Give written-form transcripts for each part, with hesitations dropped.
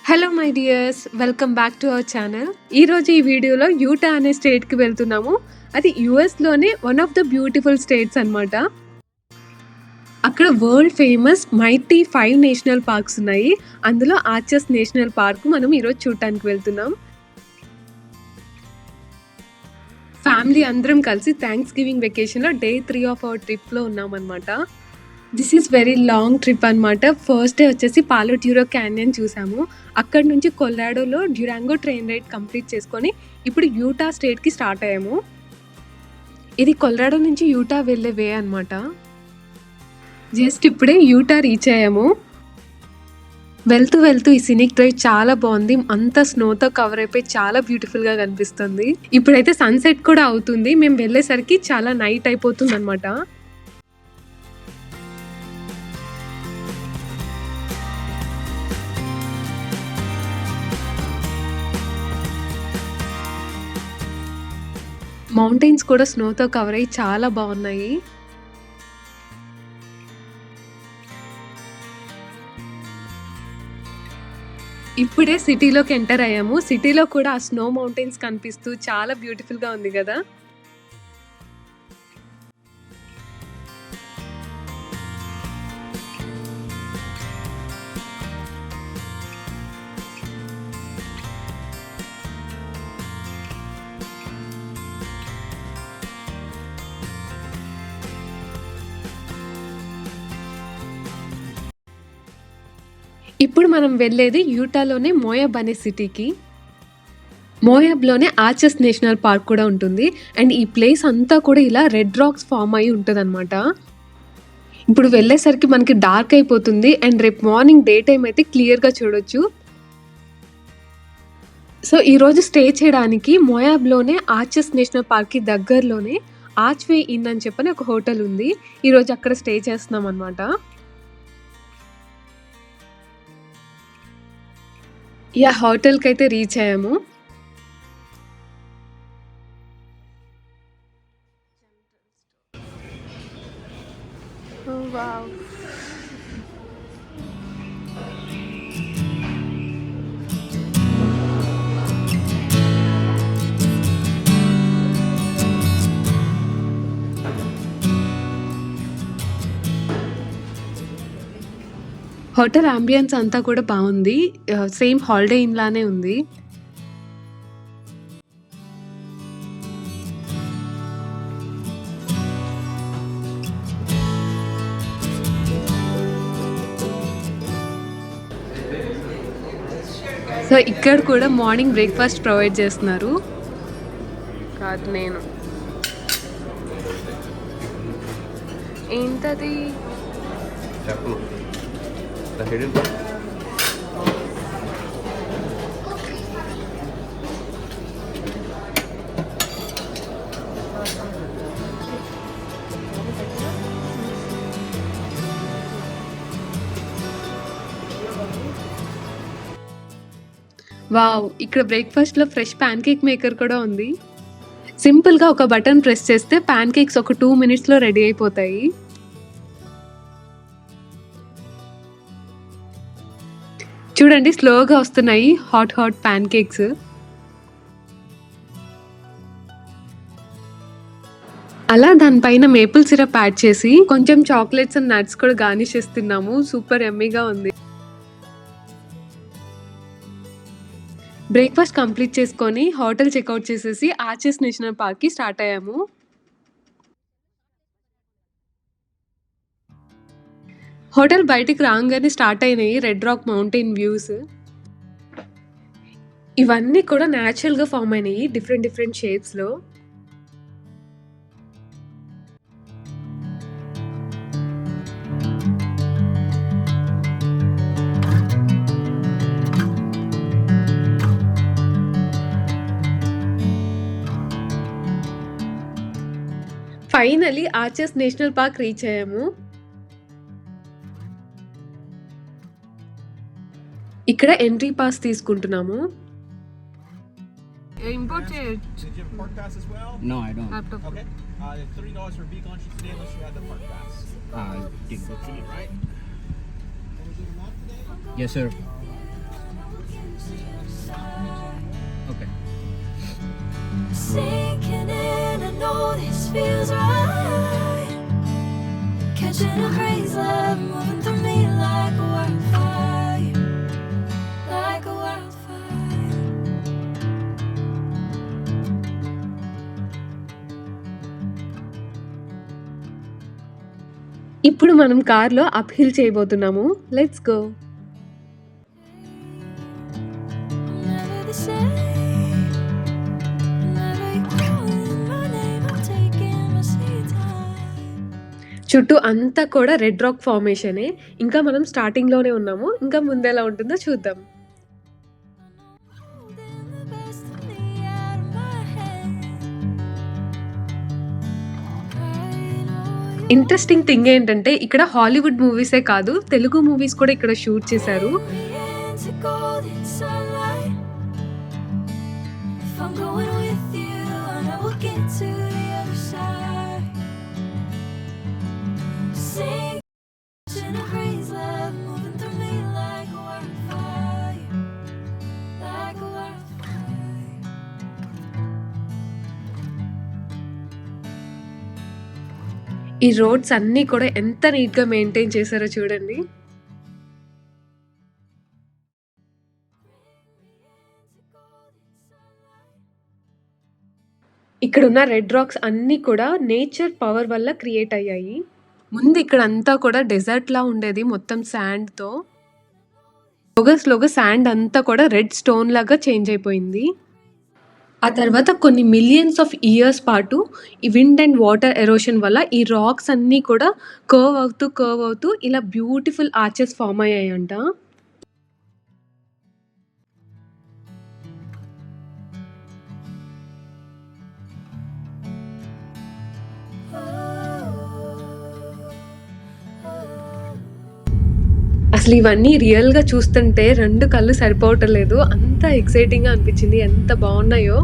Hello my dears, welcome back to our channel. ఈరోజు ఈ వీడియోలో యూటా అనే స్టేట్కి వెళ్తున్నాము. అది యుఎస్లోనే one of the beautiful states అనమాట. అక్కడ world famous mighty 5 national parks ఉన్నాయి. అందులో ఆర్చెస్ నేషనల్ పార్క్ మనం ఈరోజు చూడటానికి వెళ్తున్నాం. ఫ్యామిలీ అందరం కలిసి థ్యాంక్స్ గివింగ్ వెకేషన్లో డే 3 ఆఫ్ అవర్ ట్రిప్లో ఉన్నామన్నమాట. This is very long trip అనమాట. ఫస్ట్ డే వచ్చేసి పాలో డ్యూరో క్యాన్యన్ చూసాము. అక్కడ నుంచి కొల్రాడోలో డ్యూరాంగో ట్రైన్ రైడ్ కంప్లీట్ చేసుకొని ఇప్పుడు యూటా స్టేట్కి స్టార్ట్ అయ్యాము. ఇది కొల్రాడో నుంచి యూటా వెళ్ళే వే అనమాట. జస్ట్ ఇప్పుడే యూటా రీచ్ అయ్యాము. వెళ్తూ వెళ్తూ ఈ సినిక్ డ్రైవ్ చాలా బాగుంది. అంతా స్నోతో కవర్ అయిపోయి చాలా బ్యూటిఫుల్గా కనిపిస్తుంది. ఇప్పుడైతే సన్సెట్ కూడా అవుతుంది. మేము వెళ్ళేసరికి చాలా నైట్ అయిపోతుంది అనమాట. మౌంటైన్స్ కూడా స్నోతో కవర్ అయ్యి చాలా బాగున్నాయి. ఇప్పుడే సిటీలోకి ఎంటర్ అయ్యాము. సిటీలో కూడా ఆ స్నో మౌంటైన్స్ కనిపిస్తూ చాలా బ్యూటిఫుల్గా ఉంది కదా. ఇప్పుడు మనం వెళ్ళేది యూటాలోనే మోయాబ్ అనే సిటీకి. మోయాబ్లోనే ఆర్చెస్ నేషనల్ పార్క్ కూడా ఉంటుంది. అండ్ ఈ ప్లేస్ అంతా కూడా ఇలా రెడ్ రాక్స్ ఫామ్ అయి ఉంటుంది అనమాట. ఇప్పుడు వెళ్ళేసరికి మనకి డార్క్ అయిపోతుంది. అండ్ రేపు మార్నింగ్ డే టైం అయితే క్లియర్గా చూడొచ్చు. సో ఈరోజు స్టే చేయడానికి మోయాబ్లోనే ఆర్చెస్ నేషనల్ పార్క్కి దగ్గరలోనే ఆర్చ్వే ఇన్ అని చెప్పని ఒక హోటల్ ఉంది. ఈరోజు అక్కడ స్టే చేస్తున్నాం అనమాట. యా, హోటల్కి అయితే రీచ్ అయ్యాము. హోటల్ అంబియన్స్ అంతా కూడా బాగుంది. సేమ్ హాలిడే ఇన్ లానే ఉంది. సో ఇక్కడ కూడా మార్నింగ్ బ్రేక్ఫాస్ట్ ప్రొవైడ్ చేస్తున్నారు. కాదు, నేను ఏంటది వావ్, ఇక్కడ బ్రేక్ఫాస్ట్లో ఫ్రెష్ ప్యాన్ కేక్ మేకర్ కూడా ఉంది. సింపుల్గా ఒక బటన్ ప్రెస్ చేస్తే ప్యాన్ కేక్స్ ఒక 2 minutesలో రెడీ అయిపోతాయి. చూడండి, స్లోగా వస్తున్నాయి హాట్ ప్యాన్ కేక్స్. అలా దానిపైన మేపుల్ సిరప్ యాడ్ చేసి కొంచెం చాక్లెట్స్ అండ్ నట్స్ కూడా గార్నిష్ చేస్తున్నాము. సూపర్ యమ్మీగా ఉంది. బ్రేక్ఫాస్ట్ కంప్లీట్ చేసుకొని హోటల్ చెక్అవుట్ చేసేసి ఆర్చెస్ నేషనల్ పార్క్కి స్టార్ట్ అయ్యాము. హోటల్ బయటికి రాగానే స్టార్ట్ అయినాయి రెడ్ రాక్ మౌంటైన్ వ్యూస్. ఇవన్నీ కూడా న్యాచురల్గా ఫామ్ అయినాయి డిఫరెంట్ షేప్స్లో. Finally Arches national park reach అయ్యాము. ఇక్కడ ఎంట్రీ పాస్ తీసుకుంటున్నాము. Import it. Did you have a park pass as well? No, I don't. Laptop. Okay. $3 for beacon entry today unless you had the park pass. Did Right? Yes, sir. Sinking in, I know this feels right. Catching a crazy love moving through me like a wildfire, like a wildfire. ఇప్పుడు మనం కార్‌లో up hill చేయబోతున్నాము. Let's go. Never the same. Never you calling my name, I'm taking my sweet time. చుట్టూ అంతా కూడా red rock ఫార్మేషనే. ఇంకా మనం స్టార్టింగ్‌లోనే ఉన్నాము. ఇంకా ముందెలా ఉంటుందో చూద్దాం. Holding the best of me out of my head. I know you interesting thing ఏంటంటే ఇక్కడ హాలీవుడ్ మూవీసే కాదు, తెలుగు మూవీస్ కూడా ఇక్కడ షూట్ చేశారు. into golden sunlight. If I'm going with you, I know we'll get to the other side. Sing in a crazy love moving through me like a wildfire, like a wildfire. ఈ roads అన్నీ కూడా ఎంత నీట్‌గా maintain చేశారో చూడండి. ఇక్కడున్న red racks అన్నీ కూడా నేచర్ పవర్ వల్ల క్రియేట్ అయ్యాయి. ముందు ఇక్కడంతా కూడా డెజర్ట్‌లా ఉండేది మొత్తం శాండ్‌తో. స్లోగా శాండ్ అంతా కూడా రెడ్ స్టోన్ లాగా చేంజ్ అయిపోయింది. ఆ తర్వాత కొన్ని మిలియన్స్ ఆఫ్ ఇయర్స్ పాటు ఈ విండ్ అండ్ వాటర్ ఎరోషన్ వల్ల ఈ రాక్స్ అన్నీ కూడా కర్వ్ అవుతూ ఇలా బ్యూటిఫుల్ ఆర్చెస్ ఫార్మ్ అయ్యాయంట. అసలు ఇవన్నీ రియల్‌గా చూస్తుంటే 2 కళ్ళు సరిపోవటం లేదు. అంత ఎక్సైటింగ్‌గా అనిపించింది. ఎంత బాగున్నాయో.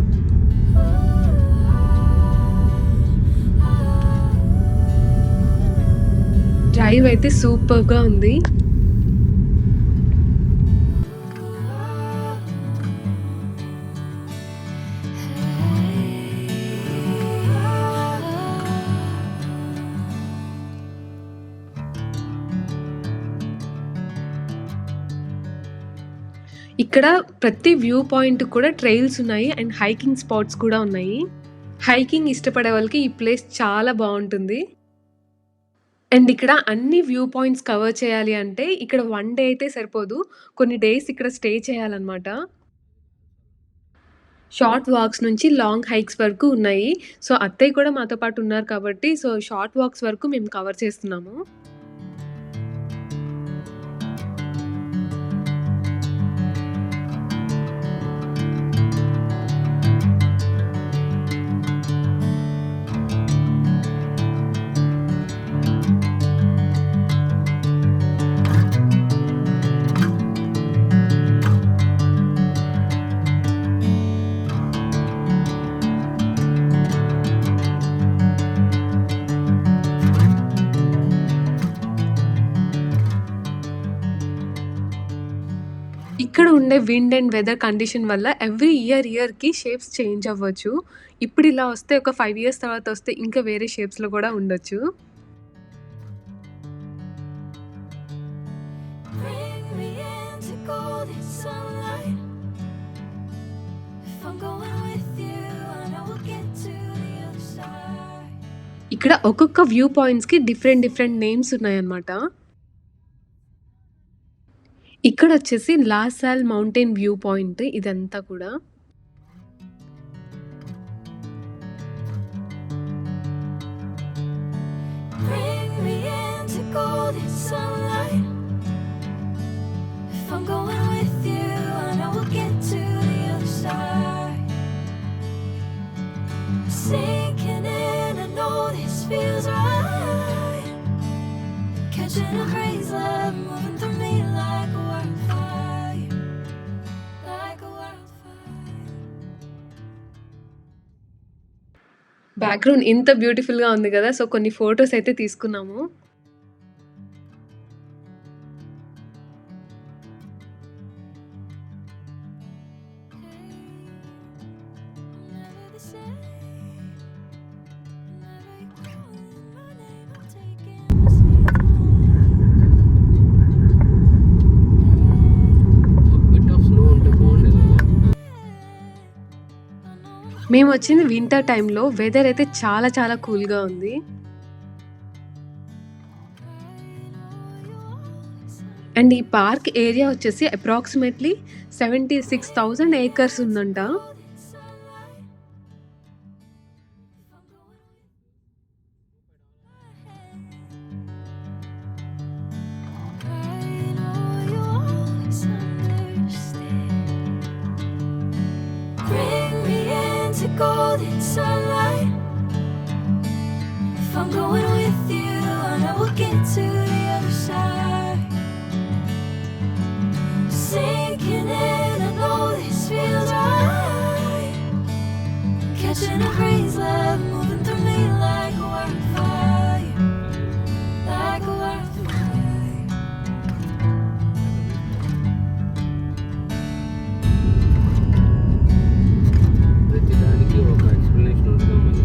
డ్రైవ్ అయితే సూపర్‌గా ఉంది. ఇక్కడ ప్రతి వ్యూ పాయింట్ కూడా ట్రైల్స్ ఉన్నాయి అండ్ హైకింగ్ స్పాట్స్ కూడా ఉన్నాయి. హైకింగ్ ఇష్టపడే వాళ్ళకి ఈ ప్లేస్ చాలా బాగుంటుంది. అండ్ ఇక్కడ అన్ని వ్యూ పాయింట్స్ కవర్ చేయాలి అంటే ఇక్కడ 1 డే అయితే సరిపోదు. కొన్ని డేస్ ఇక్కడ స్టే చేయాలన్నమాట. షార్ట్ వాక్స్ నుంచి లాంగ్ హైక్స్ వరకు ఉన్నాయి. సో, అత్తయ్య కూడా మాతో పాటు ఉన్నారు కాబట్టి సో, షార్ట్ వాక్స్ వరకు మేము కవర్ చేస్తున్నాము. ఇక్కడ ఉండే విండ్ అండ్ వెదర్ కండిషన్ వల్ల ఎవ్రీ ఇయర్‌కి షేప్స్ చేంజ్ అవ్వచ్చు. ఇప్పుడు ఇలా వస్తే ఒక 5 ఇయర్స్ తర్వాత వస్తే ఇంకా వేరే షేప్స్‌లో కూడా ఉండొచ్చు. Bring me into golden sunlight. If I'm going with you, I know we'll get to the other side. ఇక్కడ ఒక్కొక్క వ్యూ పాయింట్స్‌కి డిఫరెంట్ నేమ్స్ ఉన్నాయన్నమాట. ఇక్కడొచ్చేసి లాసాల్ మౌంటైన్ వ్యూ పాయింట్ ఇదంతా కూడా. Bring me into golden sunlight. If I'm going with you, I know we'll get to the other side. Sinking in, I know this feels right. Catching a crazy love moving through me like a wildfire, like a wildfire. Background ఇంత బ్యూటిఫుల్‌గా ఉంది కదా! So, కొన్ని photos అయితే తీసుకున్నాము. Never the same. మేము వచ్చింది winter టైంలో. వెదర్ అయితే చాలా చాలా కూల్గా ఉంది. అండ్ ఈ పార్క్ ఏరియా వచ్చేసి అప్రాక్సిమేట్లీ 76,000 ఏకర్స్ ఉందంట. Bring me into golden sunlight. If I'm going with you, I know we'll get to the other side. Sinking in, I know this feels right. Catching a breeze, love moving through me like a wildfire, like a wildfire. ప్రతిదానికి ఒక explanation ఉంటుంది మరి.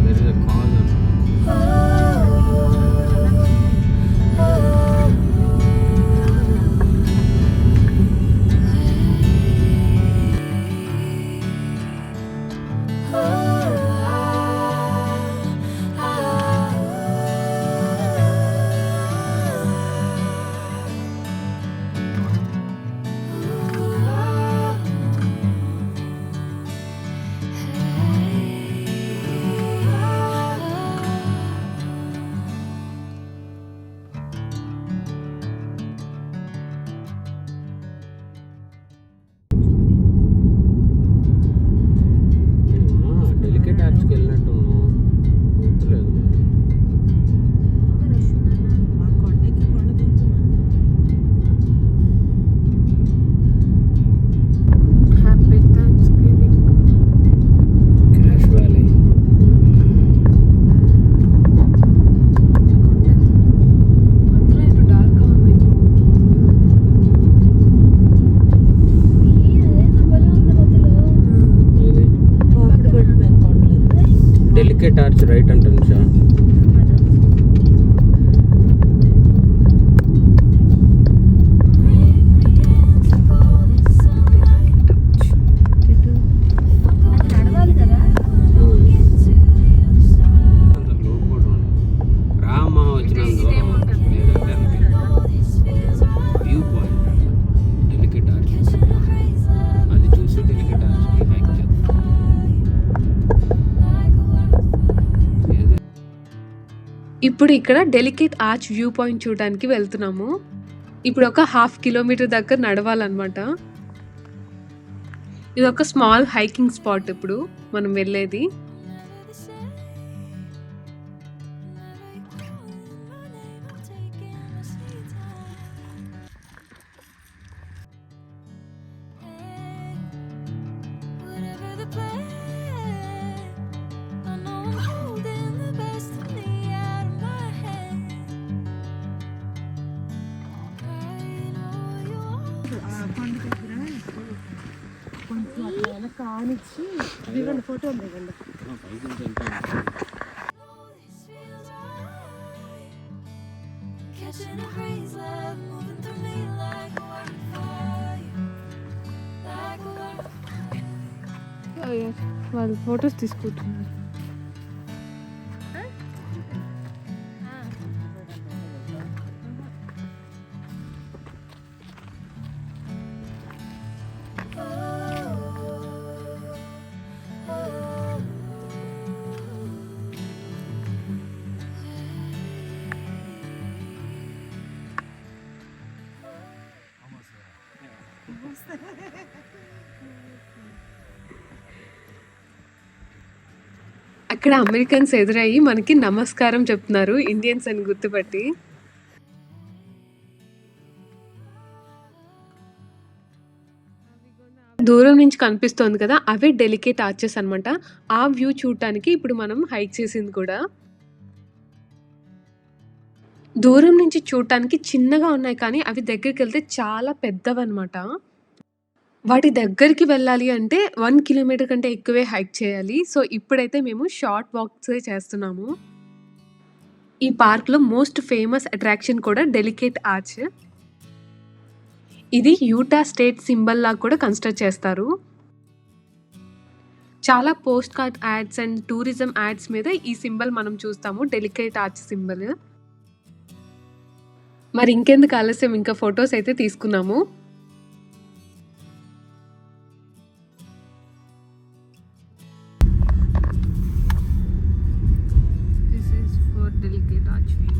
There is a cause delicate ఆర్చ్కి వెళ్ళినట్టు గుర్తులేదు crash valley. ఇది delicate arch right అంటుంది షా. అంత లో కూడా ఉంది. రామా వచ్చినందు లేదంటే వ్యూ పాయింట్ డెలికేట్ ఆర్చ్. అది చూసి డెలికేట్ ఆర్చ్కి హైక్ చేద్దాం. ఏదో ఇప్పుడు ఇక్కడ డెలికేట్ ఆర్చ్ వ్యూ పాయింట్ చూడడానికి వెళ్తున్నాము. ఇప్పుడు ఒక 1/2 కిలోమీటర్ దగ్గర నడవాలన్నమాట. ఇది ఒక స్మాల్ హైకింగ్ స్పాట్ ఇప్పుడు మనం వెళ్ళేది. Whatever the plan, I know I'm holding the best of me out of my head. I know you always feels right. Catching a breeze, love moving through me like a wildfire, like a wildfire. వాళ్ళు photos తీసుకుంటున్నారు. అక్కడ Americans ఎదురయ్యి మనకి నమస్కారం చెప్తున్నారు Indians అని గుర్తుపట్టి. దూరం నుంచి కనిపిస్తోంది కదా, అవే డెలికేట్ ఆర్చెస్ అన్నమాట. ఆ వ్యూ చూడటానికి ఇప్పుడు మనం హైక్ చేసింది కూడా. దూరం నుంచి చూడటానికి చిన్నగా ఉన్నాయి కానీ అవి దగ్గరికి వెళ్తే చాలా పెద్దవన్నమాట. వాటి దగ్గరికి వెళ్ళాలి అంటే 1 కిలోమీటర్ కంటే ఎక్కువే హైక్ చేయాలి. సో ఇప్పుడైతే మేము షార్ట్ వాక్సే చేస్తున్నాము. ఈ పార్క్‌లో మోస్ట్ ఫేమస్ అట్రాక్షన్ కూడా డెలికేట్ ఆర్చ్. ఇది యూటా స్టేట్ సింబల్ లాగా కూడా కన్సిడర్ చేస్తారు. చాలా post card ads and tourism ads మీద ఈ సింబల్ మనం చూస్తాము, డెలికేట్ ఆర్చ్ సింబల్. మరి ఇంకెందుకు ఆలస్యం, ఇంకా ఫొటోస్ అయితే తీసుకున్నాము. This is for delicate arch view.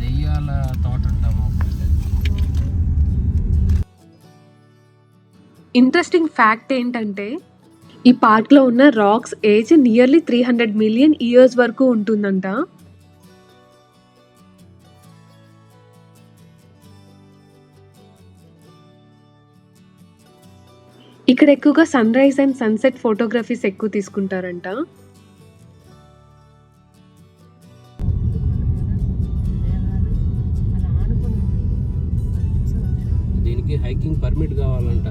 దెయ్యాల తోట ఉంటాము. ఇంట్రెస్టింగ్ ఫ్యాక్ట్ ఏంటంటే ఈ పార్క్లో ఉన్న rocks age nearly 300 million years వరకు ఉంటుందంట. ఇక్కడ ఎక్కువగా sunrise and sunset photographies ఎక్కువ తీసుకుంటారంట. దీనికి హైకింగ్ పర్మిట్ కావాలంట.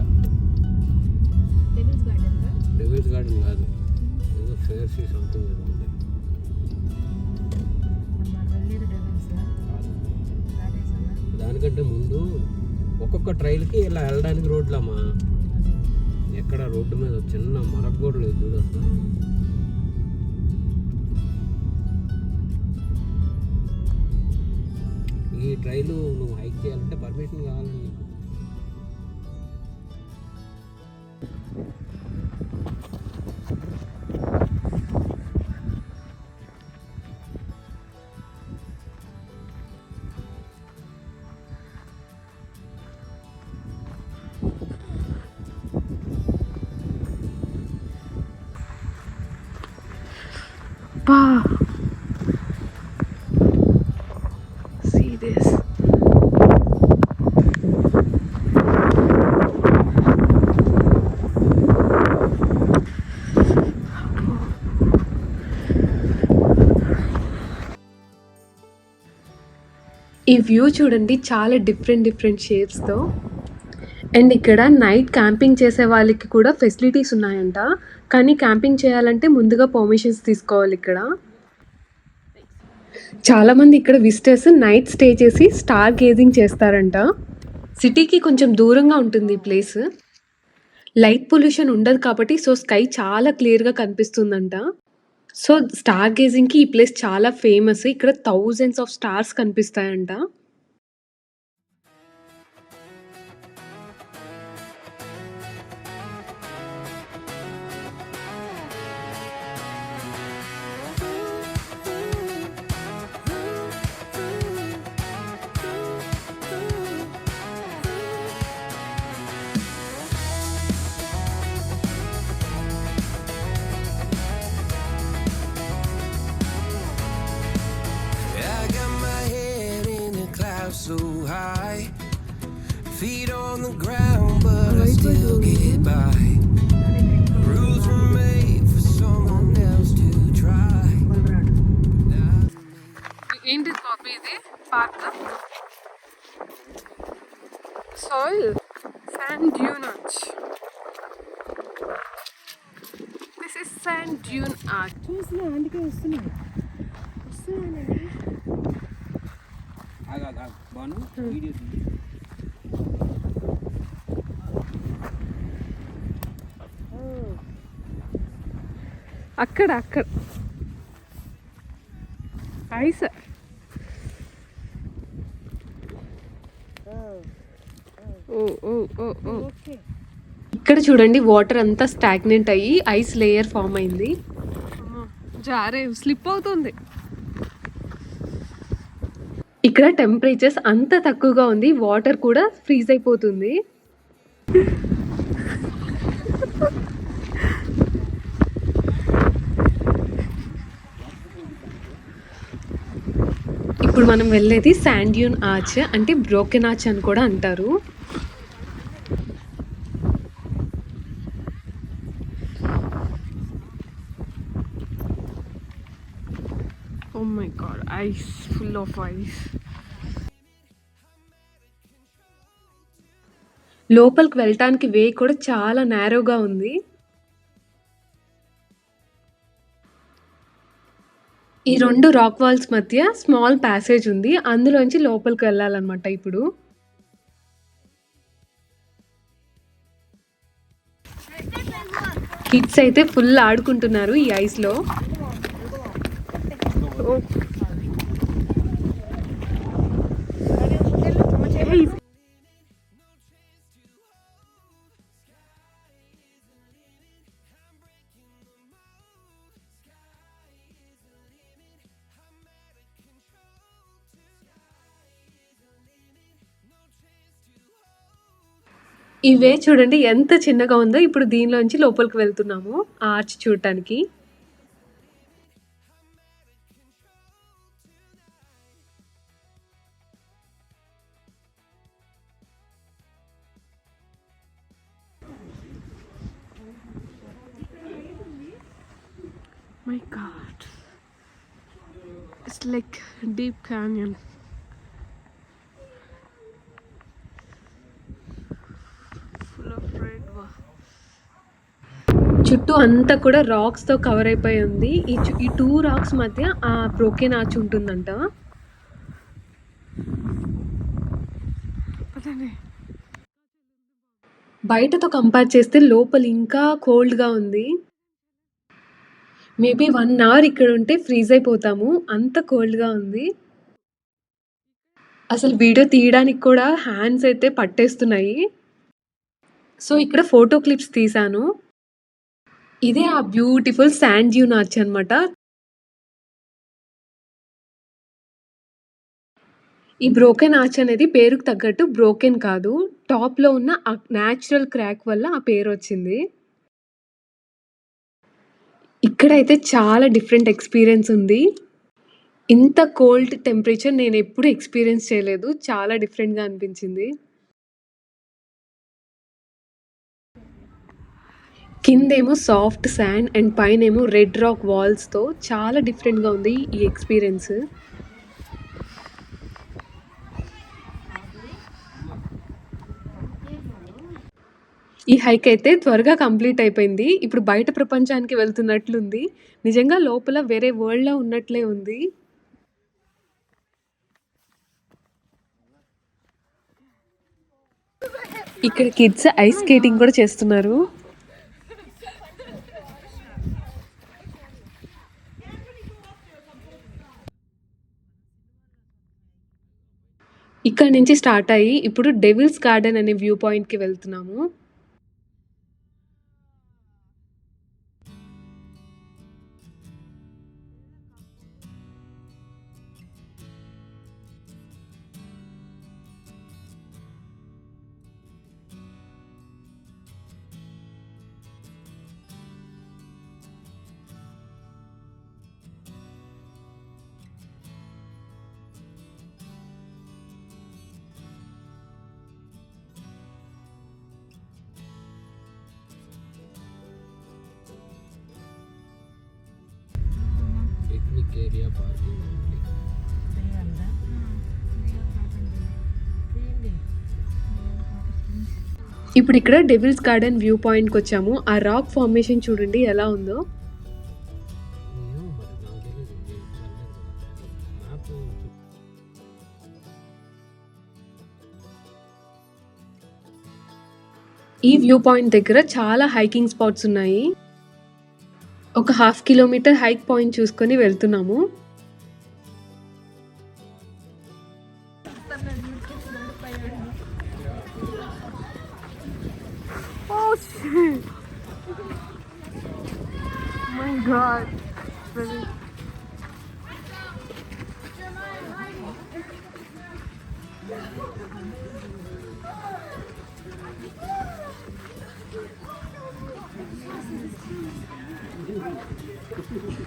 డెవిల్స్ గార్డెన్ కాదు, ఏదో ఫేర్సీ సంథింగ్ ఏదో ఉంది. దానికంటే ముందు ఒక్కొక్క ట్రైల్కి ఇలా వెళ్ళడానికి రోడ్లమ్మా. ఎక్కడ రోడ్డు మీద చిన్న మరక కూడా లేదు చూడు అసలు. ఈ ట్రైలు నువ్వు హైక్ చేయాలంటే పర్మిషన్ కావాలని నీకు. See this. ఈ వ్యూ చూడండి, చాలా డిఫరెంట్ షేప్స్తో. అండ్ ఇక్కడ నైట్ క్యాంపింగ్ చేసే వాళ్ళకి కూడా ఫెసిలిటీస్ ఉన్నాయంట. కానీ క్యాంపింగ్ చేయాలంటే ముందుగా పర్మిషన్స్ తీసుకోవాలి. ఇక్కడ చాలామంది ఇక్కడ విజిటర్స్ నైట్ స్టే చేసి స్టార్ గేజింగ్ చేస్తారంట. సిటీకి కొంచెం దూరంగా ఉంటుంది ఈ ప్లేస్. లైట్ పొల్యూషన్ ఉండదు కాబట్టి సో స్కై చాలా క్లియర్గా కనిపిస్తుందంట. సో స్టార్ గేజింగ్కి ఈ ప్లేస్ చాలా ఫేమస్. ఇక్కడ థౌజండ్స్ ఆఫ్ స్టార్స్ కనిపిస్తాయంట. I got my head in the clouds so high, feet on the ground, but I still get by. Rules were made for someone else to try. ఏంటి copy ఇది? Park soil sand Dune arch. This is sand Dune arch. చూస్తున్నా, అందుకే వస్తున్నానండి. Banu video అక్కడ ice. ఇక్కడ చూడండి, water అంతా stagnant అయ్యి ఐస్ లేయర్ ఫామ్ అయింది. జారే స్లిప్ అవుతుంది. ఇక్కడ టెంపరేచర్స్ అంత తక్కువగా ఉంది, వాటర్ కూడా ఫ్రీజ్ అయిపోతుంది. ఇప్పుడు మనం వెళ్ళేది శాండ్ డ్యూన్ ఆర్చ్, అంటే బ్రోకెన్ ఆర్చ్ అని కూడా అంటారు. Oh my god, ice, full of ice. లోపలికి వెళ్ళటానికి వే కూడా చాలా నేరోగా ఉంది. ఈ 2 రాక్ వాల్స్ మధ్య స్మాల్ ప్యాసేజ్ ఉంది. అందులోంచి లోపలికి వెళ్ళాలన్నమాట ఇప్పుడు. కిడ్స్ అయితే ఫుల్ ఆడుకుంటున్నారు ఈ ఐస్‌లో. ఇవే చూడండి ఎంత చిన్నగా ఉందో. ఇప్పుడు దీనిలోంచి లోపలికి వెళ్తున్నాము ఆ ఆర్చ్ చూడటానికి. My God, it's like deep canyon. చుట్టూ అంతా కూడా రాక్స్‌తో కవర్ అయిపోయి ఉంది. ఈ 2 రాక్స్ మధ్య ఆ బ్రోకెన్ ఆర్చ్ ఉంటుందంట. బయటతో కంపేర్ చేస్తే లోపల ఇంకా కోల్డ్‌గా ఉంది. మేబీ 1 అవర్ ఇక్కడ ఉంటే ఫ్రీజ్ అయిపోతాము. అంత కోల్డ్‌గా ఉంది. అసలు వీడియో తీయడానికి కూడా హ్యాండ్స్ అయితే పట్టేస్తున్నాయి. సో ఇక్కడ ఫోటో క్లిప్స్ తీశాను. ఇదే ఆ బ్యూటిఫుల్ శాండ్ డ్యూన్ ఆర్చ్ అన్నమాట. ఈ బ్రోకెన్ ఆర్చ్ అనేది పేరుకు తగ్గట్టు బ్రోకెన్ కాదు. టాప్‌లో ఉన్న ఆ న్యాచురల్ క్రాక్ వల్ల ఆ పేరొచ్చింది. ఇక్కడైతే చాలా డిఫరెంట్ ఎక్స్‌పీరియన్స్ ఉంది. ఇంత కోల్డ్ టెంపరేచర్ నేనెప్పుడు ఎక్స్‌పీరియన్స్ చేయలేదు. చాలా డిఫరెంట్‌గా అనిపించింది. కిందేమో సాఫ్ట్ శాండ్ అండ్ పైనేమో రెడ్ రాక్ వాల్స్‌తో చాలా డిఫరెంట్‌గా ఉంది ఈ ఎక్స్‌పీరియన్స్. ఈ హైక్ అయితే త్వరగా కంప్లీట్ అయిపోయింది. ఇప్పుడు బయట ప్రపంచానికి వెళ్తున్నట్లుంది. నిజంగా లోపల వేరే వరల్డ్‌లో ఉన్నట్లే ఉంది. ఇక్కడ కిడ్స్ ఐస్ స్కేటింగ్ కూడా చేస్తున్నారు. ఇక్కడ నుంచి స్టార్ట్ అయ్యి ఇప్పుడు డెవిల్స్ గార్డెన్ అనే వ్యూ పాయింట్‌కి వెళ్తున్నాము. పిక్నిక్ ఏరియా, పార్కింగ్ ఉంది. ఇప్పుడు ఇక్కడ డెవిల్స్ గార్డెన్ వ్యూ పాయింట్‌కి వచ్చాము. ఆ రాక్ ఫార్మేషన్ చూడండి ఎలా ఉందో. ఏమో మరి నాకు తెలీదు. నేను వెళ్ళలేదు కదా. మ్యాప్ ఈ వ్యూ పాయింట్ దగ్గర చాలా హైకింగ్ స్పాట్స్ ఉన్నాయి. ఒక 1/2 కిలోమీటర్ హైక్ పాయింట్ చూసుకొని వెళ్తున్నాము.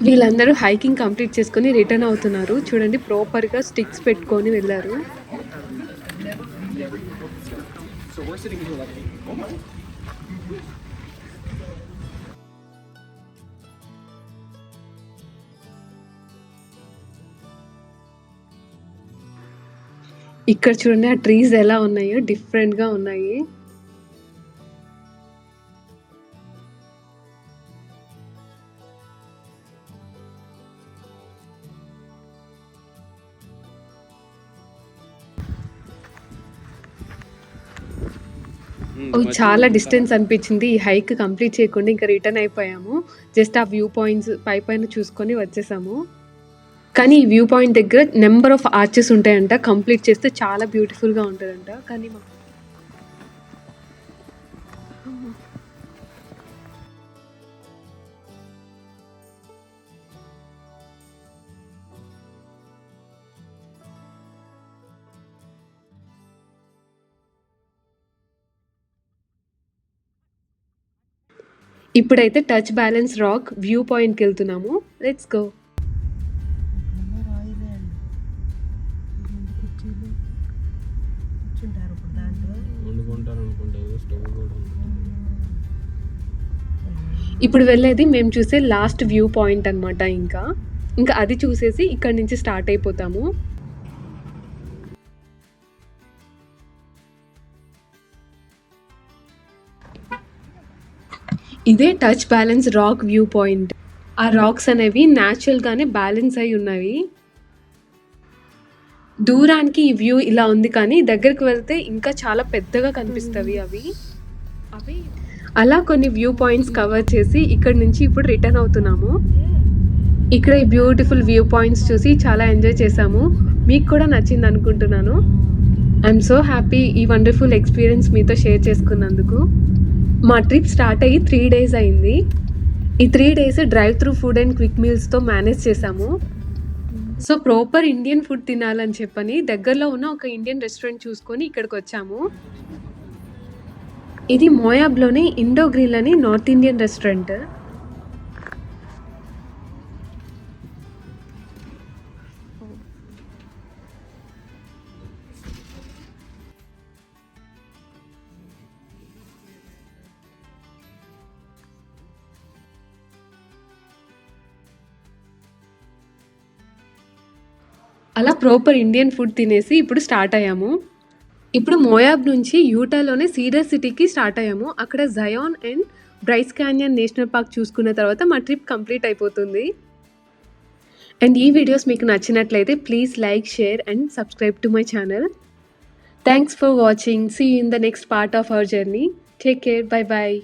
వీళ్ళందరూ హైకింగ్ కంప్లీట్ చేసుకొని రిటర్న్ అవుతున్నారు. చూడండి ప్రాపర్‌గా స్టిక్స్ పెట్టుకొని వెళ్ళారు. So we're sitting here like, oh my. ఇక్కడ చూడండి ఆ ట్రీస్ ఎలా ఉన్నాయో డిఫరెంట్‌గా ఉన్నాయి. ఓ చాలా డిస్టెన్స్ అనిపించింది. ఈ హైక్ కంప్లీట్ చేయకుండా ఇంకా రిటర్న్ అయిపోయాము. జస్ట్ ఆ వ్యూ పాయింట్స్ పైన చూసుకొని వచ్చేసాము. కానీ ఈ వ్యూ పాయింట్ దగ్గర నెంబర్ ఆఫ్ ఆర్చెస్ ఉంటాయంట. కంప్లీట్ చేస్తే చాలా బ్యూటిఫుల్గా ఉంటుందంట. కానీ ఇప్పుడైతే టచ్ బ్యాలెన్స్ రాక్ వ్యూ పాయింట్కి వెళ్తున్నాము. Let's go. వండుకుంటారు అనుకుంటా, ఏదో స్టవ్ కూడా ఉంది. ఇప్పుడు వెళ్ళేది మేము చూసే లాస్ట్ వ్యూ పాయింట్ అనమాట. ఇంకా అది చూసేసి ఇక్కడ నుంచి స్టార్ట్ అయిపోతాము. ఇదే touch balance rock view point. ఆ రాక్స్ అనేవి న్యాచురల్గానే బ్యాలెన్స్ అయి ఉన్నవి. దూరానికి ఈ వ్యూ ఇలా ఉంది, కానీ దగ్గరికి వెళ్తే ఇంకా చాలా పెద్దగా కనిపిస్తవి అవి. అలా కొన్ని వ్యూ పాయింట్స్ కవర్ చేసి ఇక్కడ నుంచి ఇప్పుడు రిటర్న్ అవుతున్నాము. ఇక్కడ ఈ బ్యూటిఫుల్ వ్యూ పాయింట్స్ చూసి చాలా ఎంజాయ్ చేసాము. మీకు కూడా నచ్చింది అనుకుంటున్నాను. ఐఎమ్ సో హ్యాపీ ఈ వండర్ఫుల్ ఎక్స్పీరియన్స్ మీతో షేర్ చేసుకున్నందుకు. మా ట్రిప్ స్టార్ట్ అయ్యి 3 days అయింది. ఈ 3 days drive through food and quick మీల్స్తో మేనేజ్ చేసాము. సో ప్రాపర్ ఇండియన్ ఫుడ్ తినాలని చెప్పని దగ్గరలో ఉన్న ఒక ఇండియన్ రెస్టారెంట్ చూసుకొని ఇక్కడికి వచ్చాము. ఇది మోయాబ్లోని ఇండో గ్రిల్ అని నార్త్ ఇండియన్ రెస్టారెంట్. అలా ప్రాపర్ ఇండియన్ ఫుడ్ తినేసి ఇప్పుడు స్టార్ట్ అయ్యాము. ఇప్పుడు మోయాబ్ నుంచి యూటాలోనే సీడర్ సిటీకి స్టార్ట్ అయ్యాము. అక్కడ Zion and Bryce Canyon National Park చూసుకున్న తర్వాత మా ట్రిప్ కంప్లీట్ అయిపోతుంది. అండ్ ఈ వీడియోస్ మీకు నచ్చినట్లయితే please like, share and subscribe to my channel. Thanks for watching. See you in the next part of our journey. Take care. Bye bye.